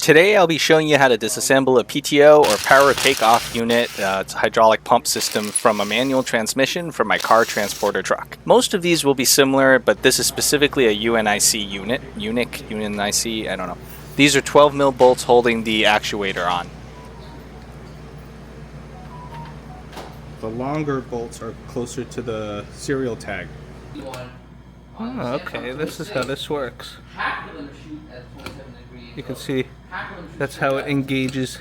Today I'll be showing you how to disassemble a PTO or power takeoff unit. It's a hydraulic pump system from a manual transmission for my car transporter truck. Most of these will be similar, but this is specifically a UNIC unit. UNIC, I don't know. These are 12 mil bolts holding the actuator on. The longer bolts are closer to the serial tag. Oh, okay, this is how this works. You can see that's how it engages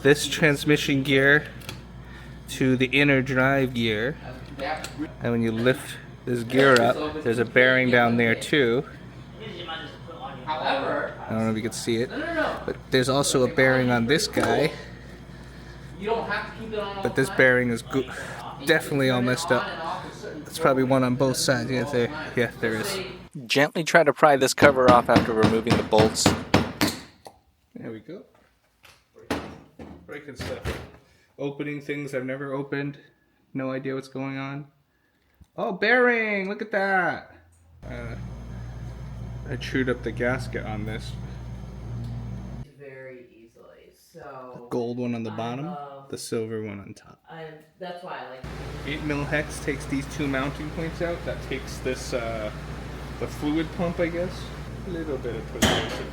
this transmission gear to the inner drive gear. And when you lift this gear up, there's a bearing down there too. I don't know if you can see it, but there's also a bearing on this guy. But this bearing is definitely all messed up. There's probably one on both sides. Yeah, there is. Gently try to pry this cover off after removing the bolts. There we go. Breaking stuff. Opening things I've never opened. No idea what's going on. Oh, bearing! Look at that! I chewed up the gasket on this. Very easily. So The gold one on the bottom, the silver one on top. That's why I like 8 mil hex takes these two mounting points out. That takes this, the fluid pump, I guess. A little bit of persuasive.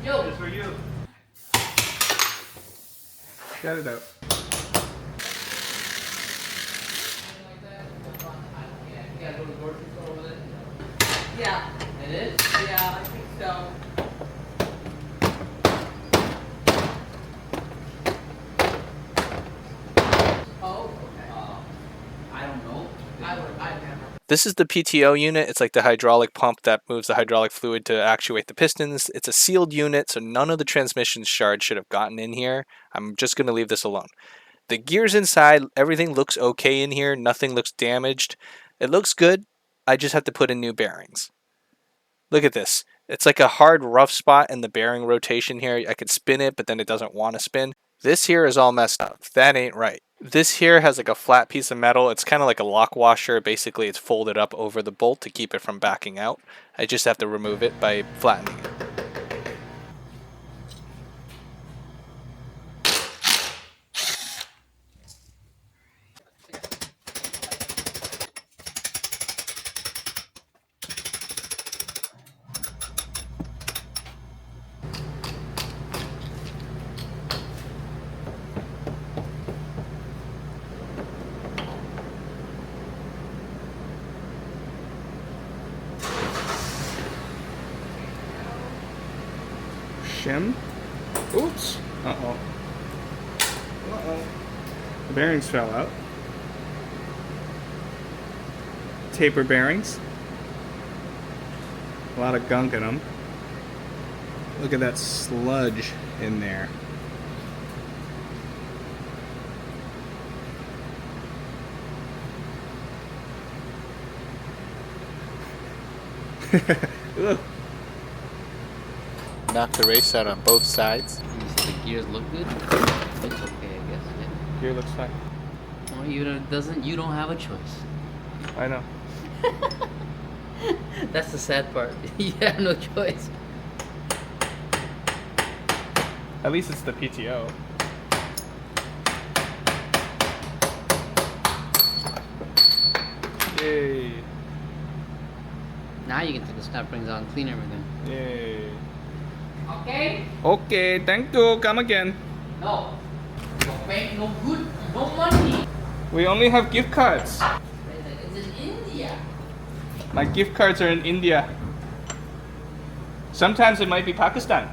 Yo! This for you. Get it out. Yeah. It is? Yeah, I think so. Oh, okay. I don't know. I've never. This is the PTO unit. It's like the hydraulic pump that moves the hydraulic fluid to actuate the pistons. It's a sealed unit, so none of the transmission shards should have gotten in here. I'm just going to leave this alone. The gears inside, everything looks okay in here. Nothing looks damaged. It looks good. I just have to put in new bearings. Look at this. It's like a hard rough spot in the bearing rotation here. I could spin it, but then it doesn't want to spin. This here is all messed up. That ain't right. This here has like a flat piece of metal. It's kind of like a lock washer. Basically, it's folded up over the bolt to keep it from backing out. I just have to remove it by flattening it. Shim. Oops. Uh-oh. Uh-oh. The bearings fell out. Taper bearings. A lot of gunk in them. Look at that sludge in there. Ugh. Knock the race out on both sides. You see the gears look good? It's okay, I guess. Yeah. Gear looks fine. Well, you don't have a choice. I know. That's the sad part. You have no choice. At least it's the PTO. Yay. Now you can take the snap rings out and clean everything. Yay. Okay? Okay, thank you. Come again. No. No bank, no good, no money. We only have gift cards. It's in India. My gift cards are in India. Sometimes it might be Pakistan.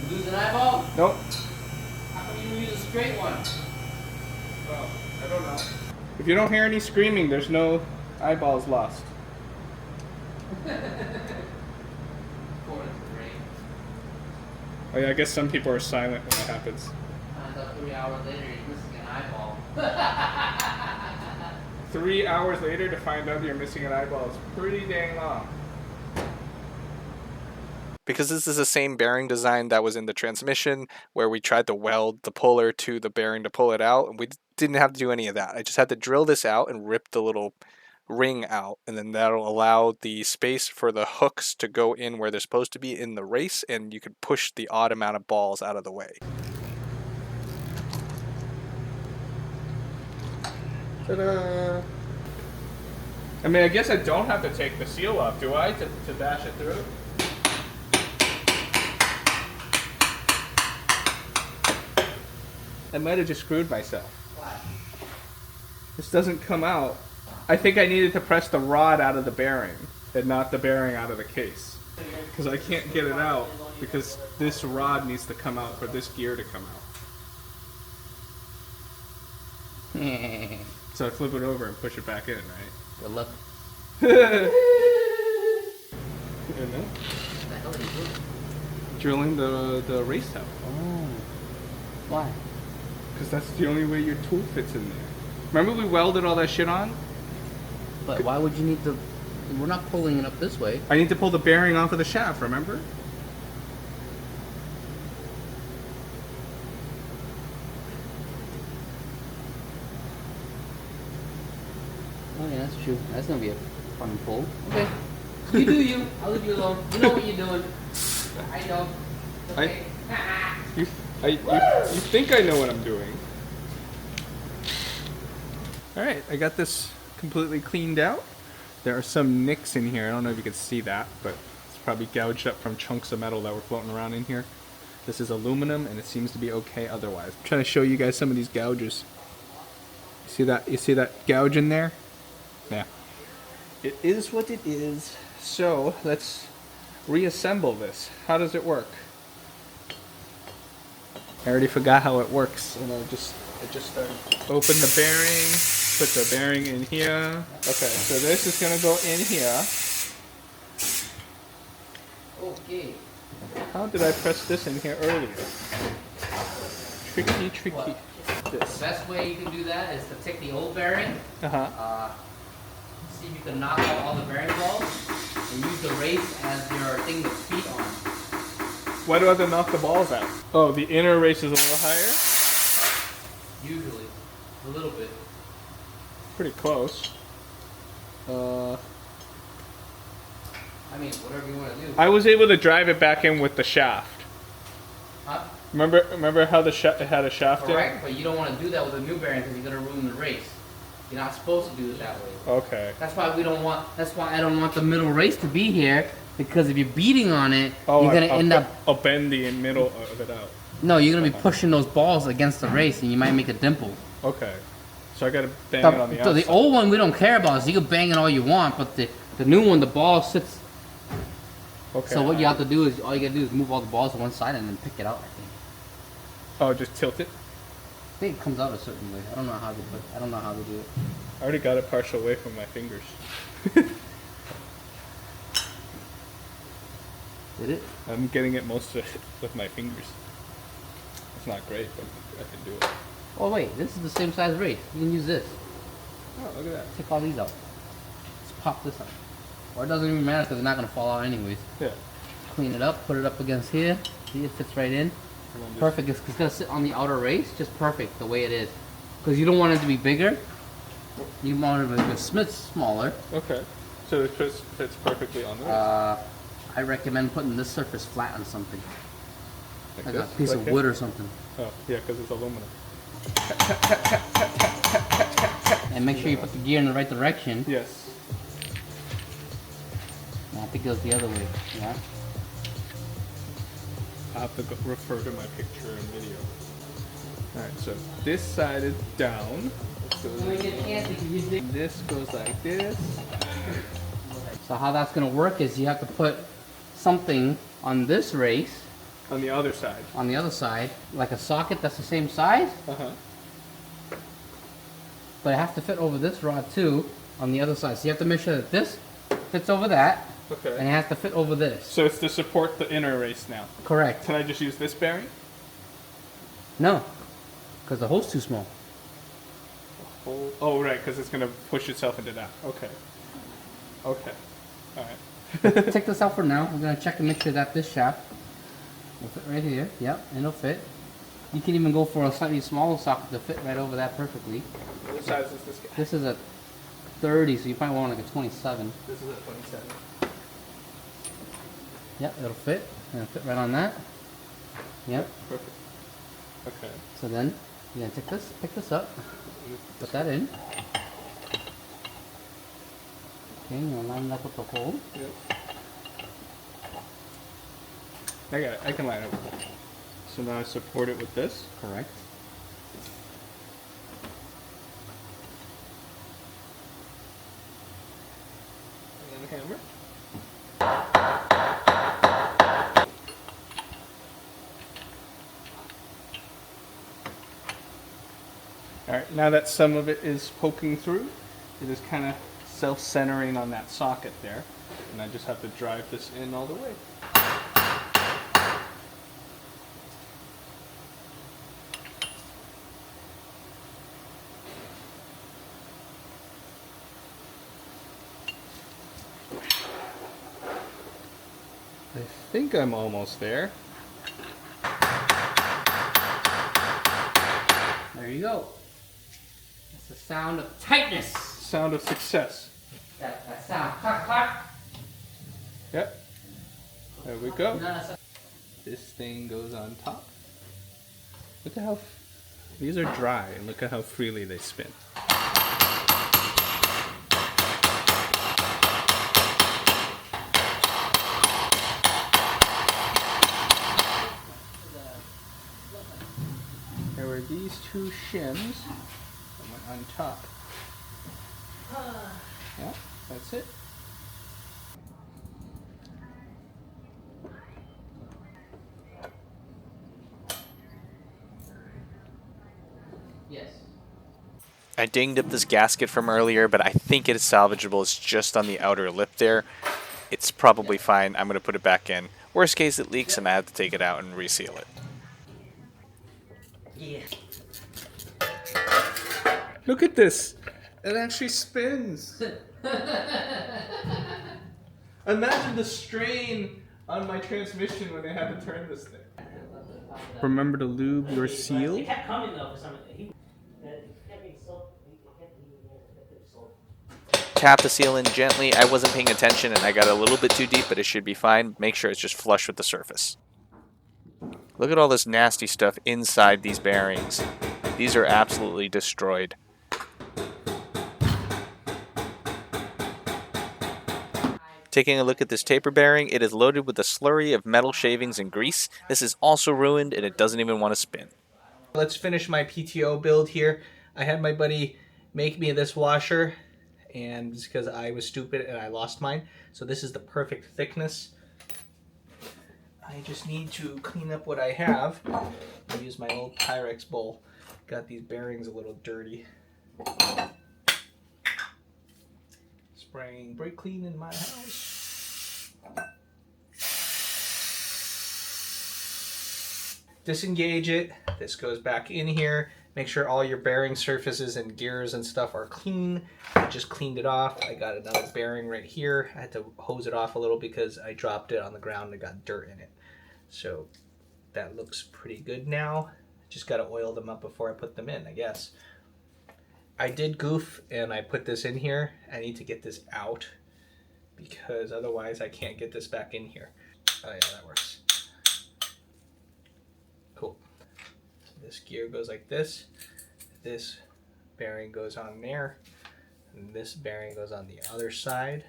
Lose an eyeball? Nope. How come you use a straight one? Well, I don't know. If you don't hear any screaming, there's no eyeballs lost. Oh yeah, I guess some people are silent when that happens. Find out 3 hours later you're missing an eyeball. 3 hours later to find out you're missing an eyeball is pretty dang long. because this is the same bearing design that was in the transmission where we tried to weld the puller to the bearing to pull it out, and we didn't have to do any of that. I just had to drill this out and rip the little ring out, and then that'll allow the space for the hooks to go in where they're supposed to be in the race, and you can push the odd amount of balls out of the way. Ta-da! I mean, I guess I don't have to take the seal off, do I, to dash it through? I might have just screwed myself. Why? This doesn't come out. I think I needed to press the rod out of the bearing and not the bearing out of the case. Because I can't get it out because this rod needs to come out for this gear to come out. So I flip it over and push it back in, right? Good luck. You know? What the hell are you doing? Drilling the race out. Oh. Why? Because that's the only way your tool fits in there. Remember we welded all that shit on? But why would you need to... We're not pulling it up this way. I need to pull the bearing off of the shaft, remember? Oh yeah, that's true. That's gonna be a fun pull. Okay. You do you. I'll leave you alone. You know what you're doing. I know. It's okay. You think I know what I'm doing. Alright, I got this completely cleaned out. There are some nicks in here. I don't know if you can see that, but it's probably gouged up from chunks of metal that were floating around in here. This is aluminum and it seems to be okay otherwise. I'm trying to show you guys some of these gouges. You see that gouge in there? Yeah. It is what it is. So let's reassemble this. How does it work? I already forgot how it works, and I just open the bearing, put the bearing in here. Okay, so this is gonna go in here. Okay. How did I press this in here earlier? Tricky. What? The This. best way you can do that is to take the old bearing, Uh-huh. see if you can knock out all the bearing balls, and use the race as your thing to speed on. Why do I have to knock the balls out? Oh, the inner race is a little higher? Usually. A little bit. Pretty close. I mean, whatever you want to do. I was able to drive it back in with the shaft. Huh? Remember how it had a shaft in it? Correct, but you don't want to do that with a new bearing because you're going to ruin the race. You're not supposed to do it that way. Okay. That's why I don't want the middle race to be here, because if you're beating on it, Oh, you're going to end up... I'll bend the middle of it out. No, you're going to be pushing those balls against the race and you might make a dimple. Okay. So I gotta bang it on the outside. The old one we don't care about, so you can bang it all you want, but the new one, the ball sits... Okay. So what you have to do is, all you got to do is move all the balls to one side and then pick it out, I think. Oh, just tilt it? I think it comes out a certain way. I don't know how to do it. I already got it partial away from my fingers. Did it? I'm getting it most of it with my fingers. It's not great, but I can do it. Oh wait, this is the same size race. You can use this. Oh, look at that. Take all these out. Just pop this out. Or it doesn't even matter because they're not going to fall out anyways. Yeah. Clean it up, put it up against here. See, it fits right in. And then just- Perfect. It's going to sit on the outer race, just perfect the way it is. Because you don't want it to be bigger. You want it to be a smidge smaller. Okay. So it fits perfectly on there. I recommend putting this surface flat on something. Like a this? piece Like of it? wood or something. Oh, yeah, because it's aluminum. And make sure you put the gear in the right direction. Yes. I think it goes the other way. Yeah. I'll have to refer to my picture and video. Alright, so this side is down. This goes like this. So how that's going to work is you have to put something on this race, On the other side. on the other side, like a socket that's the same size, Uh-huh. but it has to fit over this rod too on the other side. So you have to make sure that this fits over that, and it Okay. has to fit over this. So it's to support the inner race now. Correct. Can I just use this bearing? No, because the hole's too small. Oh, right, because it's going to push itself into that. Okay. Okay. Alright. Take this out for now. We're gonna check and make sure that this shaft will fit right here. Yep, and it'll fit. You can even go for a slightly smaller socket to fit right over that perfectly. What size is this guy? This is a 30, so you probably want like a 27. This is a 27. Yep, it'll fit. It'll fit right on that. Yep. Perfect. Okay. So then, you're gonna pick this up, put that in. Okay, you're gonna line it up with the hole. Yep. I got it. I can line it up. So now I support it with this. Correct. And the hammer. Alright, now that some of it is poking through, it is kind of self-centering on that socket there. And I just have to drive this in all the way. I think I'm almost there. There you go. That's the sound of tightness. Sound of success. That sound. Clack, clack. Yep. There we go. No, that's a- This thing goes on top. Look at how these are dry, and look at how freely they spin. There were these two shims that went on top. Yeah, that's it. Yes. I dinged up this gasket from earlier, but I think it is salvageable. It's just on the outer lip there. It's probably fine. I'm going to put it back in. Worst case, it leaks and I have to take it out and reseal it. Yeah. Look at this. It actually spins. Imagine the strain on my transmission when I had to turn this thing. Remember to lube your seal. It kept coming though for some reason. It kept being so. It kept being so. Tap the seal in gently. I wasn't paying attention and I got a little bit too deep, but it should be fine. Make sure it's just flush with the surface. Look at all this nasty stuff inside these bearings. These are absolutely destroyed. Taking a look at this taper bearing, it is loaded with a slurry of metal shavings and grease. This is also ruined and it doesn't even want to spin. Let's finish my PTO build here. I had my buddy make me this washer, and it's because I was stupid and I lost mine. So this is the perfect thickness. I just need to clean up what I have. I use my old Pyrex bowl. Got these bearings a little dirty. Spraying brake clean in my house. Disengage it. This goes back in here. Make sure all your bearing surfaces and gears and stuff are clean. I just cleaned it off. I got another bearing right here. I had to hose it off a little because I dropped it on the ground and got dirt in it. So that looks pretty good now. Just got to oil them up before I put them in, I guess. I did goof and I put this in here. I need to get this out because otherwise I can't get this back in here. Oh yeah, that works. Cool. So this gear goes like this. This bearing goes on there. And this bearing goes on the other side.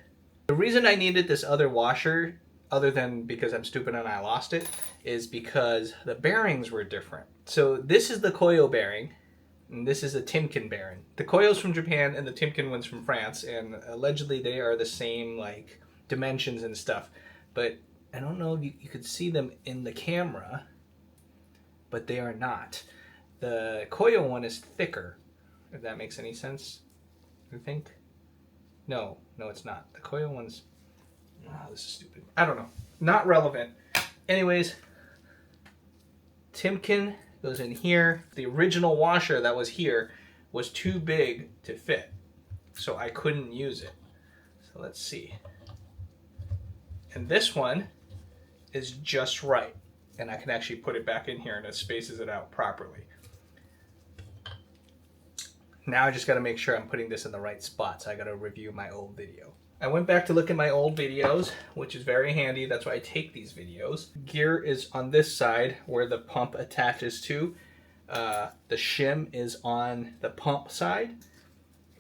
The reason I needed this other washer, other than because I'm stupid and I lost it, is because the bearings were different. So this is the Koyo bearing. And this is a Timken bearing. The Koyo's from Japan and the Timken one's from France, and allegedly they are the same like dimensions and stuff. But I don't know if you could see them in the camera, but they are not. The Koyo one is thicker, if that makes any sense, I think. No, it's not. The Koyo one's... Oh, this is stupid. I don't know. Not relevant. Anyways, Timken goes in here. The original washer that was here was too big to fit, so I couldn't use it. So let's see. And this one is just right. And I can actually put it back in here and it spaces it out properly. Now I just got to make sure I'm putting this in the right spot. So I got to review my old video. I went back to look at my old videos, which is very handy. That's why I take these videos. Gear is on this side where the pump attaches to. The shim is on the pump side.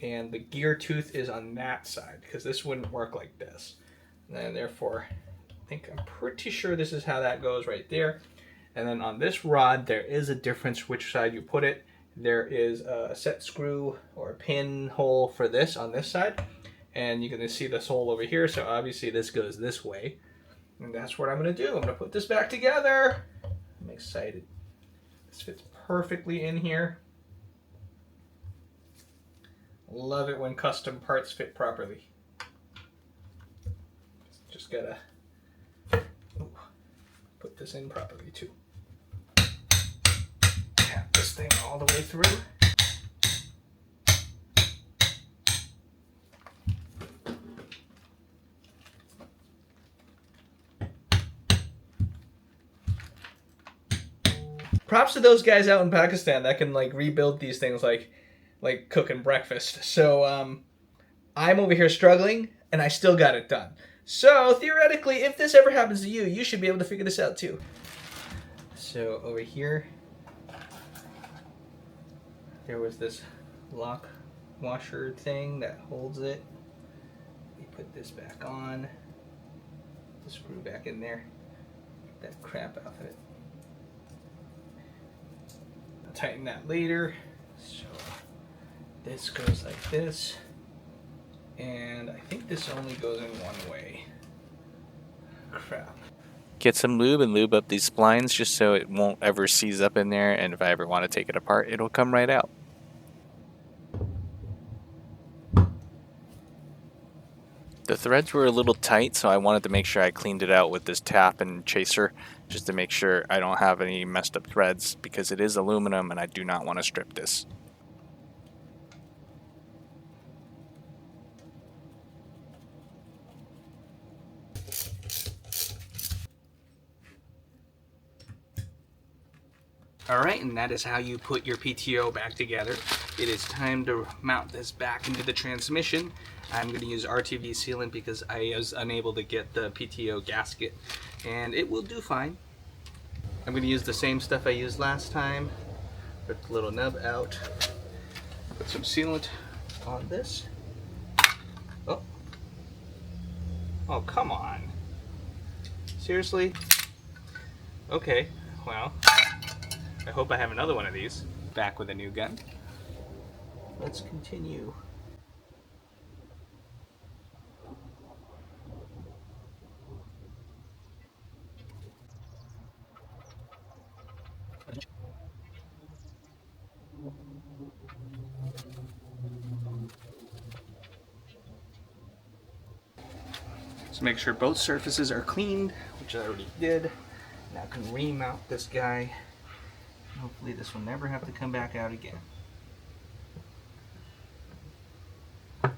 And the gear tooth is on that side because this wouldn't work like this. And therefore, I'm pretty sure this is how that goes right there. And then on this rod, there is a difference which side you put it. There is a set screw or a pin hole for this on this side. And you're going to see this hole over here. So obviously this goes this way. And that's what I'm going to do. I'm going to put this back together. I'm excited. This fits perfectly in here. Love it when custom parts fit properly. Just gotta put this in properly too. Tap this thing all the way through. Props to those guys out in Pakistan that can like rebuild these things like cooking breakfast. So I'm over here struggling and I still got it done. So theoretically, if this ever happens to you, you should be able to figure this out too. So over here, there was this lock washer thing that holds it. We put this back on, the screw back in there, get that crap out of it. I'll tighten that later. So this goes like this, and I think this only goes in one way. Crap. Get some lube and lube up these splines just so it won't ever seize up in there, and if I ever want to take it apart, it'll come right out. The threads were a little tight, so I wanted to make sure I cleaned it out with this tap and chaser just to make sure I don't have any messed up threads because it is aluminum and I do not want to strip this. Alright, and that is how you put your PTO back together. It is time to mount this back into the transmission. I'm going to use RTV sealant because I was unable to get the PTO gasket, and it will do fine. I'm going to use the same stuff I used last time. Rip the little nub out. Put some sealant on this. Oh. Oh, come on. Seriously? Okay, well, I hope I have another one of these. Back with a new gun. Let's continue. Let's make sure both surfaces are cleaned, which I already did. Now I can remount this guy. Hopefully this will never have to come back out again. Look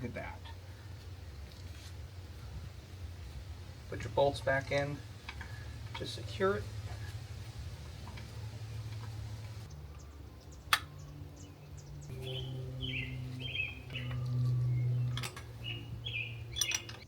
at that. Put your bolts back in to secure it.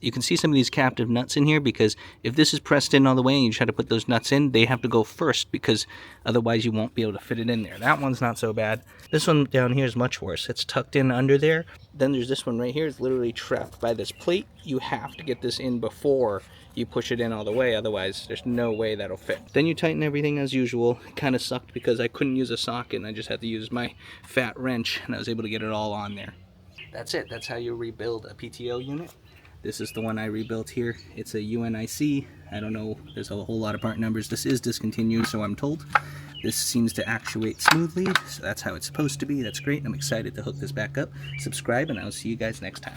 You can see some of these captive nuts in here because if this is pressed in all the way and you try to put those nuts in, they have to go first because otherwise you won't be able to fit it in there. That one's not so bad. This one down here is much worse. It's tucked in under there. Then there's this one right here. It's literally trapped by this plate. You have to get this in before you push it in all the way. Otherwise, there's no way that'll fit. Then you tighten everything as usual. It kind of sucked because I couldn't use a socket and I just had to use my fat wrench and I was able to get it all on there. That's it. That's how you rebuild a PTO unit. This is the one I rebuilt here. It's a UNIC. I don't know, there's a whole lot of part numbers. This is discontinued, so I'm told. This seems to actuate smoothly, so that's how it's supposed to be. That's great. I'm excited to hook this back up. Subscribe, and I'll see you guys next time.